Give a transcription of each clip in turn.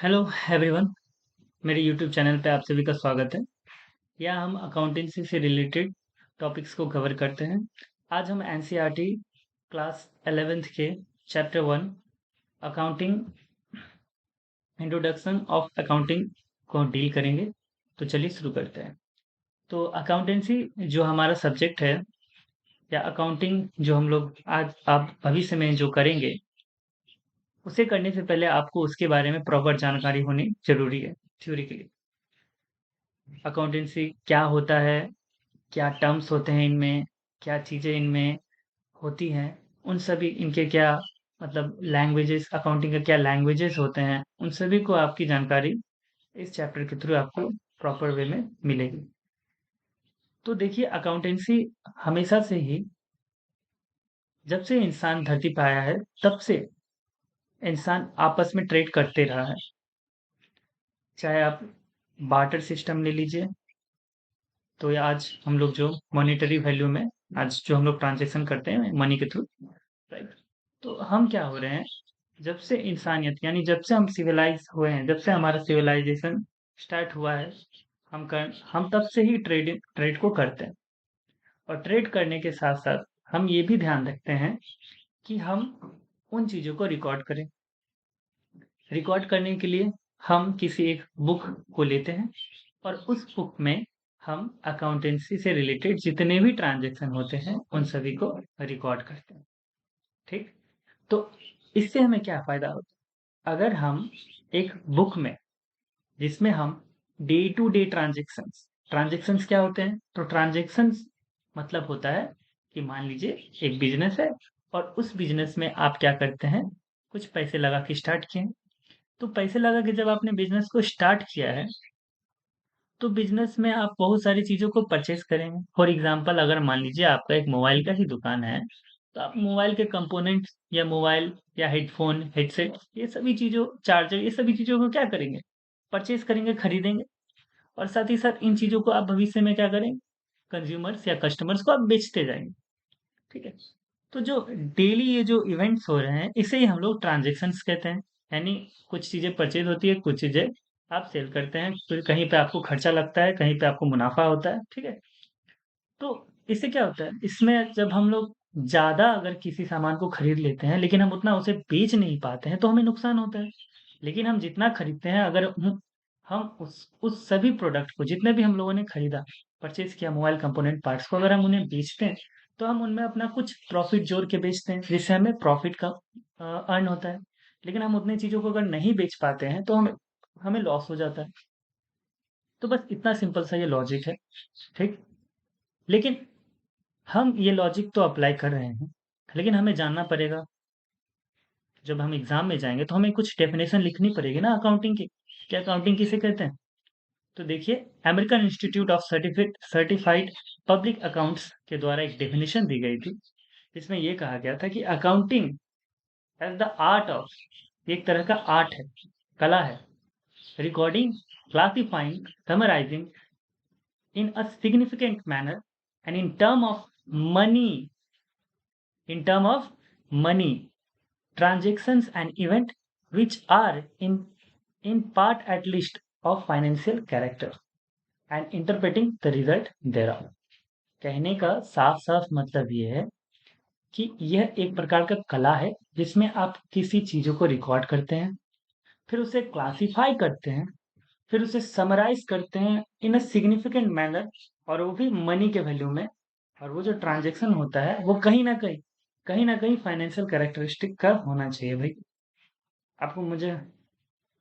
Hello everyone. मेरे YouTube channel पे आप सभी का स्वागत है। यहाँ हम अकाउंटेंसी से रिलेटेड टॉपिक्स को कवर करते हैं। आज हम एनसीईआरटी क्लास 11th के chapter 1 accounting introduction of accounting को डील करेंगे। तो चलिए शुरू करते हैं। तो अकाउंटेंसी जो हमारा सब्जेक्ट है या अकाउंटिंग जो हम लोग आज आप भविष्य में जो करेंगे, उसे करने से पहले आपको उसके बारे में प्रॉपर जानकारी होनी जरूरी है। थ्योरी के लिए अकाउंटेंसी क्या होता है, क्या टर्म्स होते हैं इनमें, क्या चीज़ें इनमें होती हैं, उन सभी इनके क्या मतलब लैंग्वेजेस, अकाउंटिंग के क्या लैंग्वेजेस होते हैं, उन सभी को आपकी जानकारी इस चैप्टर के थ्रू आपको प्रॉपर वे में मिलेगी। तो देखिए अकाउंटेंसी हमेशा से ही, जब से इंसान धरती पे आया है तब से इंसान आपस में ट्रेड करते रहा है। चाहे आप बार्टर सिस्टम ले लीजिए, तो ये आज हम लोग जो मॉनेटरी वैल्यू में आज जो हम लोग ट्रांजेक्शन करते हैं मनी के थ्रू, राइट। तो हम क्या हो रहे हैं, जब से इंसानियत यानी जब से हम सिविलाइज हुए हैं, जब से हमारा सिविलाइजेशन स्टार्ट हुआ है, हम तब से ही ट्रेड ट्रेड को करते हैं। और ट्रेड करने के साथ साथ हम ये भी ध्यान रखते हैं कि हम उन चीज़ों को रिकॉर्ड करें। रिकॉर्ड करने के लिए हम किसी एक बुक को लेते हैं और उस बुक में हम अकाउंटेंसी से रिलेटेड जितने भी ट्रांजैक्शन होते हैं उन सभी को रिकॉर्ड करते हैं। ठीक। तो इससे हमें क्या फायदा होता है, अगर हम एक बुक में जिसमें हम day to day transactions, transactions क्या होते हैं, तो ट्रांजेक्शन्स मतलब होता है कि मान लीजिए एक बिजनेस है और उस बिजनेस में आप क्या करते हैं, कुछ पैसे लगा के स्टार्ट किए। तो पैसे लगा के जब आपने बिजनेस को स्टार्ट किया है, तो बिजनेस में आप बहुत सारी चीज़ों को परचेज करेंगे। फॉर एग्जांपल अगर मान लीजिए आपका एक मोबाइल का ही दुकान है, तो आप मोबाइल के कंपोनेंट्स या मोबाइल या हेडफोन, हेडसेट, ये सभी चीज़ों, चार्जर, ये सभी चीज़ों को क्या करेंगे, परचेज करेंगे, खरीदेंगे। और साथ ही साथ इन चीज़ों को आप भविष्य में क्या करेंगे, कंज्यूमर्स या कस्टमर्स को आप बेचते जाएंगे। ठीक है। तो जो डेली ये जो इवेंट्स हो रहे हैं इसे ही हम लोग ट्रांजेक्शन्स कहते हैं। यानी कुछ चीज़ें परचेज होती है, कुछ चीज़ें आप सेल करते हैं, फिर कहीं पे आपको खर्चा लगता है, कहीं पे आपको मुनाफा होता है। ठीक है। तो इससे क्या होता है, इसमें जब हम लोग ज़्यादा अगर किसी सामान को खरीद लेते हैं लेकिन हम उतना उसे बेच नहीं पाते हैं तो हमें नुकसान होता है। लेकिन हम जितना खरीदते हैं, अगर हम उस सभी प्रोडक्ट को जितने भी हम लोगों ने खरीदा, परचेज किया, मोबाइल कंपोनेंट पार्ट्स को अगर हम उन्हें बेचते हैं, तो हम उनमें अपना कुछ प्रॉफिट जोड़ के बेचते हैं, जिससे हमें प्रॉफिट का अर्न होता है। लेकिन हम उतनी चीज़ों को अगर नहीं बेच पाते हैं तो हमें हमें लॉस हो जाता है। तो बस इतना सिंपल सा ये लॉजिक है। ठीक। लेकिन हम ये लॉजिक तो अप्लाई कर रहे हैं, लेकिन हमें जानना पड़ेगा, जब हम एग्जाम में जाएंगे तो हमें कुछ डेफिनेशन लिखनी पड़ेगी ना अकाउंटिंग की। क्या अकाउंटिंग किसे कहते हैं, तो देखिए American institute of certified public accounts के द्वारा एक डेफिनेशन दी गई थी, जिसमें यह कहा गया था कि accounting as the art of, एक तरह का आर्ट है, कला है, recording, classifying, summarising in a significant manner and money in term of money transactions and event which are in part at least of financial character and interpreting the result thereof। कहने का साफ साफ मतलब ये है कि यह एक प्रकार का कला है जिसमें आप किसी चीजों को रिकॉर्ड करते हैं, फिर उसे क्लासिफाई करते हैं, फिर उसे समराइज करते हैं इन अ सिग्निफिकेंट मैनर, और वो भी मनी के वैल्यू में। और वो जो ट्रांजैक्शन होता है वो कहीं ना कहीं फाइनेंशियल कैरेक्टरिस्टिक का होना चाहिए भाई। आपको मुझे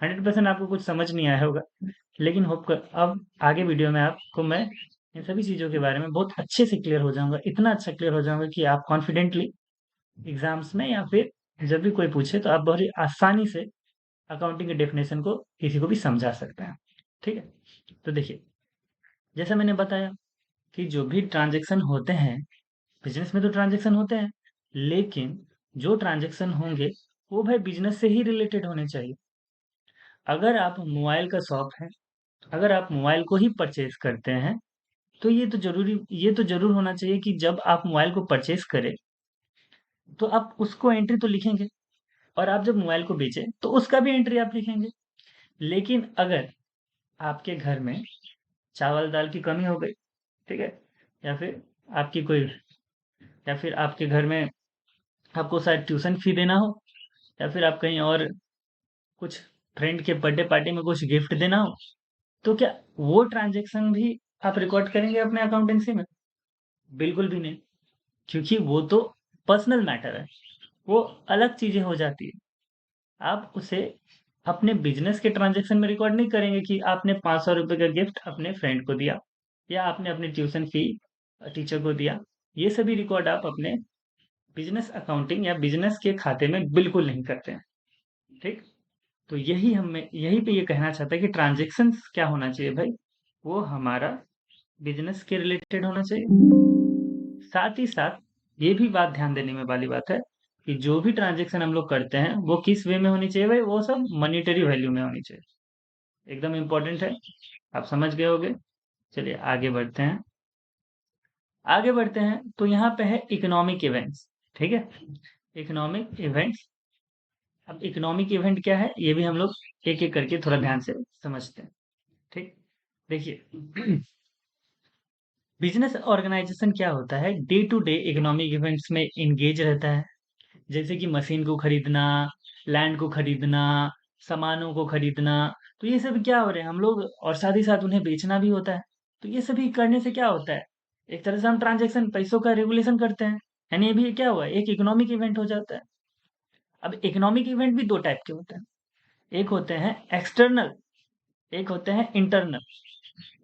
100% आपको कुछ समझ नहीं आया होगा, लेकिन होप कर अब आगे वीडियो में आपको मैं इन सभी चीज़ों के बारे में बहुत अच्छे से क्लियर हो जाऊंगा, इतना अच्छा क्लियर हो जाऊंगा कि आप कॉन्फिडेंटली एग्जाम्स में या फिर जब भी कोई पूछे तो आप बहुत ही आसानी से अकाउंटिंग के डेफिनेशन को किसी को भी समझा सकते हैं। ठीक है। तो देखिए, जैसा मैंने बताया कि जो भी ट्रांजैक्शन होते हैं, बिजनेस में तो ट्रांजैक्शन होते हैं, लेकिन जो ट्रांजैक्शन होंगे वो भाई बिजनेस से ही रिलेटेड होने चाहिए। अगर आप मोबाइल का शॉप है, अगर आप मोबाइल को ही परचेज करते हैं, तो ये तो जरूर होना चाहिए कि जब आप मोबाइल को परचेज करें तो आप उसको एंट्री तो लिखेंगे, और आप जब मोबाइल को बेचें तो उसका भी एंट्री आप लिखेंगे। लेकिन अगर आपके घर में चावल दाल की कमी हो गई, ठीक है, या फिर आपकी कोई या फिर आपके घर में आपको शायद ट्यूशन फी देना हो, या फिर आप कहीं और कुछ फ्रेंड के बर्थडे पार्टी में कुछ गिफ्ट देना हो, तो क्या वो ट्रांजैक्शन भी आप रिकॉर्ड करेंगे अपने अकाउंटेंसी में? बिल्कुल भी नहीं, क्योंकि वो तो पर्सनल मैटर है, वो अलग चीजें हो जाती है। आप उसे अपने बिजनेस के ट्रांजैक्शन में रिकॉर्ड नहीं करेंगे कि आपने 500 रुपये का गिफ्ट अपने फ्रेंड को दिया, या आपने अपनी ट्यूशन फी टीचर को दिया। ये सभी रिकॉर्ड आप अपने बिजनेस अकाउंटिंग या बिजनेस के खाते में बिल्कुल नहीं करते हैं। ठीक। तो यही पे ये कहना चाहता है कि ट्रांजैक्शंस क्या होना चाहिए भाई, वो हमारा बिजनेस के रिलेटेड होना चाहिए। साथ ही साथ ये भी बात ध्यान देने में वाली बात है कि जो भी ट्रांजैक्शन हम लोग करते हैं वो किस वे में होनी चाहिए भाई, वो सब मॉनेटरी वैल्यू में होनी चाहिए। एकदम इम्पोर्टेंट है, आप समझ गए होगे। चलिए आगे बढ़ते हैं। आगे बढ़ते हैं तो यहाँ पे है इकोनॉमिक इवेंट्स। ठीक है, इकोनॉमिक इवेंट्स। अब इकोनॉमिक इवेंट क्या है ये भी हम लोग एक एक करके थोड़ा ध्यान से समझते हैं। ठीक। देखिए, बिजनेस ऑर्गेनाइजेशन क्या होता है, day to day economic events में इंगेज रहता है। जैसे कि मशीन को खरीदना, लैंड को खरीदना, सामानों को खरीदना। तो ये सब क्या हो रहे हैं हम लोग, और साथ ही साथ उन्हें बेचना भी होता है। तो ये सभी करने से क्या होता है, एक तरह से हम ट्रांजैक्शन पैसों का रेगुलेशन करते हैं। यानी ये भी क्या हुआ, एक इकोनॉमिक इवेंट हो जाता है। अब इकोनॉमिक इवेंट भी दो टाइप के होते हैं। एक होते हैं एक्सटर्नल, एक होते हैं इंटरनल।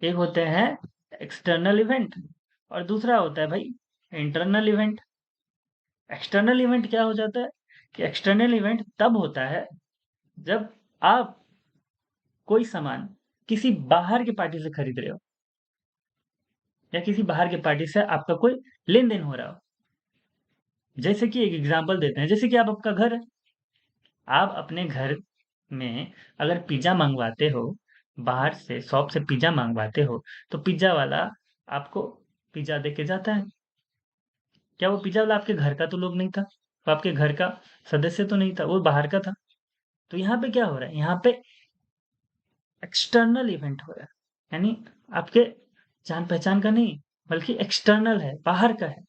एक होते हैं एक्सटर्नल इवेंट, और दूसरा होता है भाई इंटरनल इवेंट। एक्सटर्नल इवेंट क्या हो जाता है कि एक्सटर्नल इवेंट तब होता है जब आप कोई सामान किसी बाहर की पार्टी से खरीद रहे हो, या किसी बाहर की पार्टी से आपका कोई लेन देन हो रहा हो। जैसे कि एक एग्जांपल देते हैं, जैसे कि आप आपका घर है, आप अपने घर में अगर पिज्जा मंगवाते हो, बाहर से शॉप से पिज्जा मंगवाते हो, तो पिज्जा वाला आपको पिज्जा दे के जाता है। क्या वो पिज्जा वाला आपके घर का तो लोग नहीं था, वो आपके घर का सदस्य तो नहीं था, वो बाहर का था। तो यहाँ पे क्या हो रहा है, यहाँ पे एक्सटर्नल इवेंट हो रहा है। यानी आपके जान पहचान का नहीं, बल्कि एक्सटर्नल है, बाहर का है।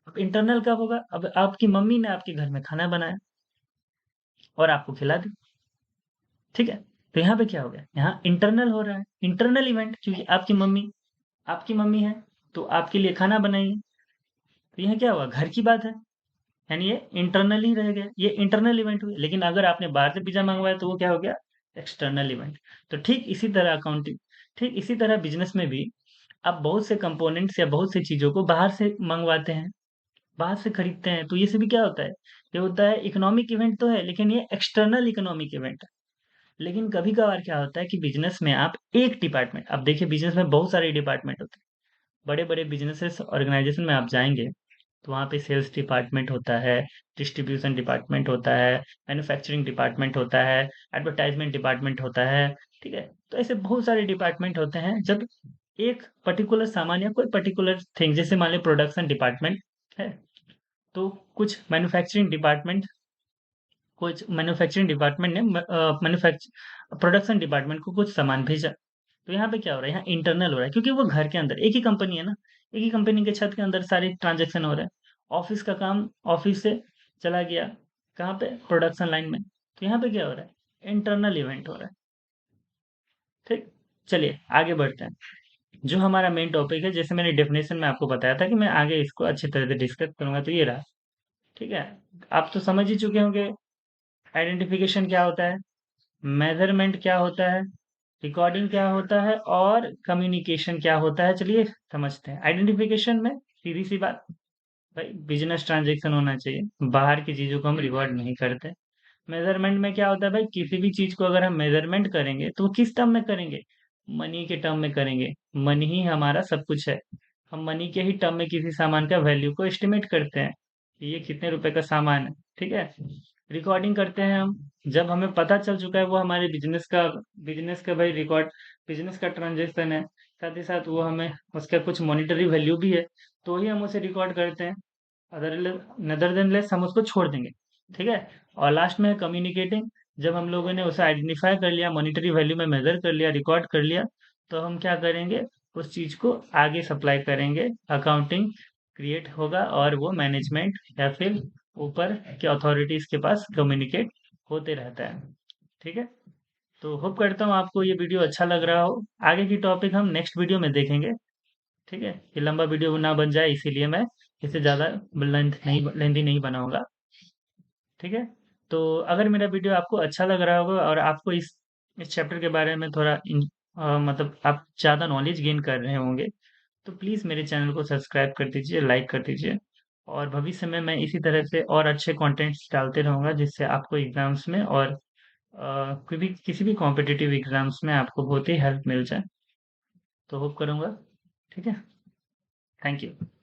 अब इंटरनल कब होगा, अब आपकी मम्मी ने आपके घर में खाना बनाया और आपको खिला दी। ठीक है, तो यहाँ पे क्या हो गया, यहाँ इंटरनल हो रहा है, इंटरनल इवेंट, क्योंकि आपकी मम्मी है तो आपके लिए खाना बनाई है। तो यहाँ क्या हुआ, घर की बात है, यानी ये इंटरनल ही रह गया, ये इंटरनल इवेंट हुई। लेकिन अगर आपने बाहर से पिज्जा मंगवाया तो वो क्या हो गया, एक्सटर्नल इवेंट। तो ठीक इसी तरह बिजनेस में भी आप बहुत से कंपोनेंट्स या बहुत सी चीजों को बाहर से मंगवाते हैं, बाहर से खरीदते हैं। तो ये सभी क्या होता है, ये होता है इकोनॉमिक इवेंट तो है, लेकिन ये एक्सटर्नल इकोनॉमिक इवेंट है। लेकिन कभी कभार क्या होता है कि बिजनेस में आप एक डिपार्टमेंट, अब देखिए बिजनेस में बहुत सारे डिपार्टमेंट होते हैं। बड़े बड़े बिजनेसेस ऑर्गेनाइजेशन में आप जाएंगे तो वहाँ पे सेल्स डिपार्टमेंट होता है, डिस्ट्रीब्यूशन डिपार्टमेंट होता है, मैन्युफैक्चरिंग डिपार्टमेंट होता है, एडवर्टाइजमेंट डिपार्टमेंट होता है। ठीक है, तो ऐसे बहुत सारे डिपार्टमेंट होते हैं। जब एक पर्टिकुलर सामान या कोई पर्टिकुलर थिंग, जैसे मान लीजिए प्रोडक्शन डिपार्टमेंट है, तो कुछ मैन्युफैक्चरिंग डिपार्टमेंट ने प्रोडक्शन डिपार्टमेंट को कुछ सामान भेजा। तो यहाँ पे क्या हो रहा है, यहाँ इंटरनल हो रहा है, क्योंकि वो घर के अंदर एक ही कंपनी है ना, एक ही कंपनी के छत के अंदर सारे ट्रांजैक्शन हो रहे हैं। ऑफिस का काम ऑफिस से चला गया कहाँ पे, प्रोडक्शन लाइन में। तो यहाँ पे क्या हो रहा है, इंटरनल इवेंट हो रहा है। ठीक। चलिए आगे बढ़ते हैं। जो हमारा मेन टॉपिक है, जैसे मैंने डेफिनेशन में आपको बताया था कि मैं आगे इसको अच्छी तरह से डिस्कस करूंगा, तो ये रहा। ठीक है, आप तो समझ ही चुके होंगे आइडेंटिफिकेशन क्या होता है, मेजरमेंट क्या होता है, रिकॉर्डिंग क्या होता है, और कम्युनिकेशन क्या होता है। चलिए समझते हैं। आइडेंटिफिकेशन में सीधी सी बात, भाई बिजनेस ट्रांजैक्शन होना चाहिए, बाहर की चीजों को हम रिकॉर्ड नहीं करते। मेजरमेंट में क्या होता है भाई, किसी भी चीज को अगर हम मेजरमेंट करेंगे तो वो किस टर्म में करेंगे, मनी के टर्म में करेंगे। मनी ही हमारा सब कुछ है। हम मनी के ही टर्म में किसी सामान का वैल्यू को एस्टिमेट करते हैं कि ये कितने रुपए का सामान है। ठीक है, रिकॉर्डिंग करते हैं हम जब हमें पता चल चुका है वो हमारे बिजनेस का भाई रिकॉर्ड, बिजनेस का ट्रांजेक्शन है, साथ ही साथ वो हमें उसका कुछ मॉनिटरी वैल्यू भी है, तो ही हम उसे रिकॉर्ड करते हैं। अदर नदर देन लेस हम उसको छोड़ देंगे। ठीक है, और लास्ट में है कम्युनिकेटिंग, जब हम लोगों ने उसे आइडेंटिफाई कर लिया, मॉनेटरी वैल्यू में मेजर कर लिया, रिकॉर्ड कर लिया, तो हम क्या करेंगे, उस चीज को आगे सप्लाई करेंगे, अकाउंटिंग क्रिएट होगा और वो मैनेजमेंट या फिर ऊपर के अथॉरिटीज के पास कम्युनिकेट होते रहता है। ठीक है, तो होप करता हूँ आपको ये वीडियो अच्छा लग रहा हो। आगे की टॉपिक हम नेक्स्ट वीडियो में देखेंगे। ठीक है, ये लंबा वीडियो ना बन जाए इसीलिए मैं इसे ज़्यादा लेंथी नहीं बनाऊंगा। ठीक है, तो अगर मेरा वीडियो आपको अच्छा लग रहा होगा और आपको इस चैप्टर के बारे में थोड़ा मतलब आप ज़्यादा नॉलेज गेन कर रहे होंगे, तो प्लीज़ मेरे चैनल को सब्सक्राइब कर दीजिए, लाइक कर दीजिए। और भविष्य में मैं इसी तरह से और अच्छे कंटेंट्स डालते रहूँगा, जिससे आपको एग्जाम्स में और कोई भी किसी भी कॉम्पिटिटिव एग्जाम्स में आपको बहुत ही हेल्प मिल जाए। तो होप करूँगा। ठीक है, थैंक यू।